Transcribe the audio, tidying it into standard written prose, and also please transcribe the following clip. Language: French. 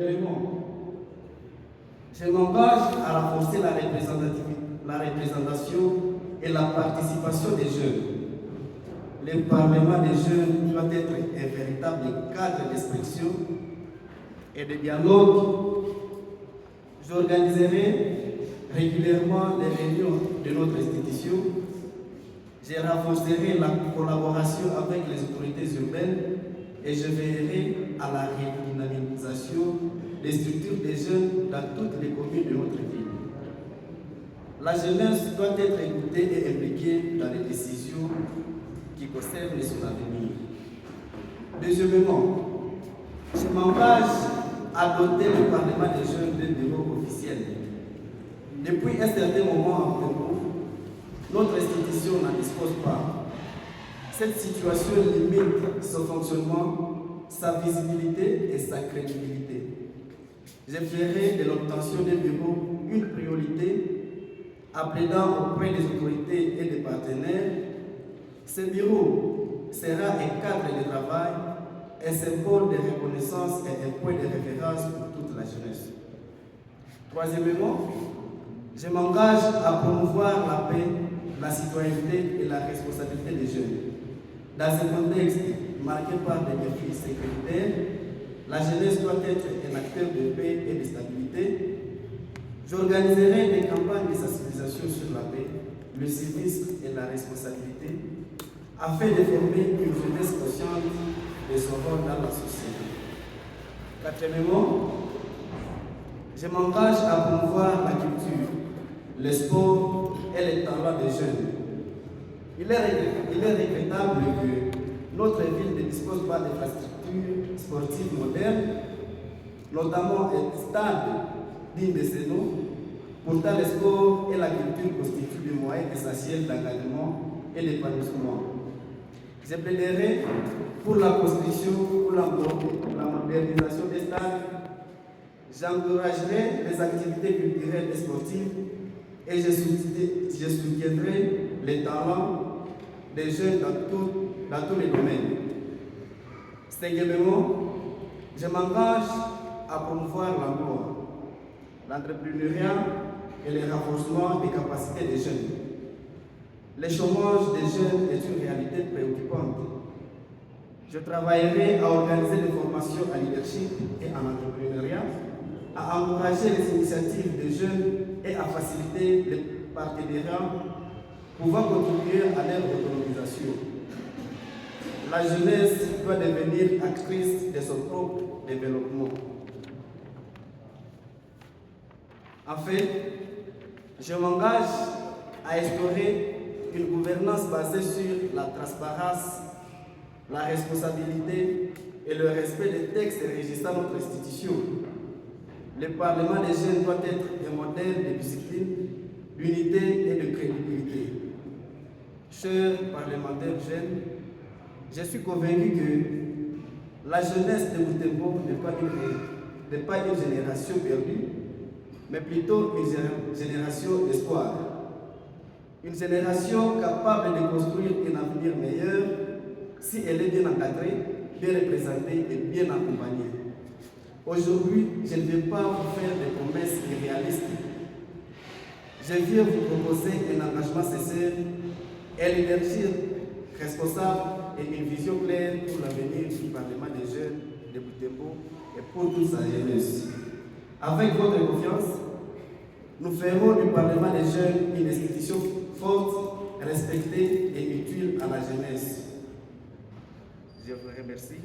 Je m'engage à renforcer la représentation et la participation des jeunes. Le Parlement des jeunes doit être un véritable cadre d'expression et de dialogue. J'organiserai régulièrement les réunions de notre institution. Je renforcerai la collaboration avec les autorités urbaines et je veillerai à la redynamisation des structures des jeunes dans toutes les communes de notre ville. La jeunesse doit être écoutée et impliquée dans les décisions qui concernent son avenir. Deuxièmement, je m'engage à doter le Parlement des jeunes d'un bureau officiel. Depuis un certain moment en Congo, notre institution n'en dispose pas. Cette situation limite son fonctionnement, sa visibilité et sa crédibilité. Je ferai de l'obtention d'un bureau une priorité, appelant auprès des autorités et des partenaires. Ce bureau sera un cadre de travail, un symbole de reconnaissance et un point de référence pour toute la jeunesse. Troisièmement, je m'engage à promouvoir la paix, la citoyenneté et la responsabilité des jeunes. Dans ce contexte marqué par des défis sécuritaires, la jeunesse doit être un acteur de paix et de stabilité. J'organiserai des campagnes de sensibilisation sur la paix, le civisme et la responsabilité, afin de former une jeunesse consciente de son rôle dans la société. Quatrièmement, je m'engage à promouvoir la culture, le sport et les talents des jeunes. Il est regrettable que notre ville ne dispose pas d'infrastructures sportives modernes, notamment un stade digne de ce nom. Pourtant, le sport et la culture constituent des moyens essentiels d'engagement et d'épanouissement. Je plaiderai pour la construction ou la modernisation des stades. J'encouragerai les activités culturelles et sportives et je soutiendrai les talents des jeunes dans tous les domaines. Cinquièmement, je m'engage à promouvoir l'emploi, l'entrepreneuriat et le renforcement des capacités des jeunes. Le chômage des jeunes est une réalité préoccupante. Je travaillerai à organiser des formations en leadership et en entrepreneuriat, à encourager les initiatives des jeunes et à faciliter les partenariats pouvant contribuer à leur autonomisation. La jeunesse doit devenir actrice de son propre développement. Enfin, je m'engage à instaurer une gouvernance basée sur la transparence, la responsabilité et le respect des textes régissant notre institution. Le Parlement des jeunes doit être un modèle de discipline, d'unité et de crédibilité. Chers parlementaires jeunes, je suis convaincu que la jeunesse de Butembo n'est pas une génération perdue, mais plutôt une génération d'espoir. Une génération capable de construire un avenir meilleur si elle est bien encadrée, bien représentée et bien accompagnée. Aujourd'hui, je ne vais pas vous faire des promesses irréalistes. Je viens vous proposer un engagement sincère, un leadership responsable et une vision claire pour l'avenir du Parlement des jeunes de Butembo et pour toute sa jeunesse. Avec votre confiance, nous ferons du Parlement des jeunes une institution forte, respectée et utile à la jeunesse. Je vous remercie.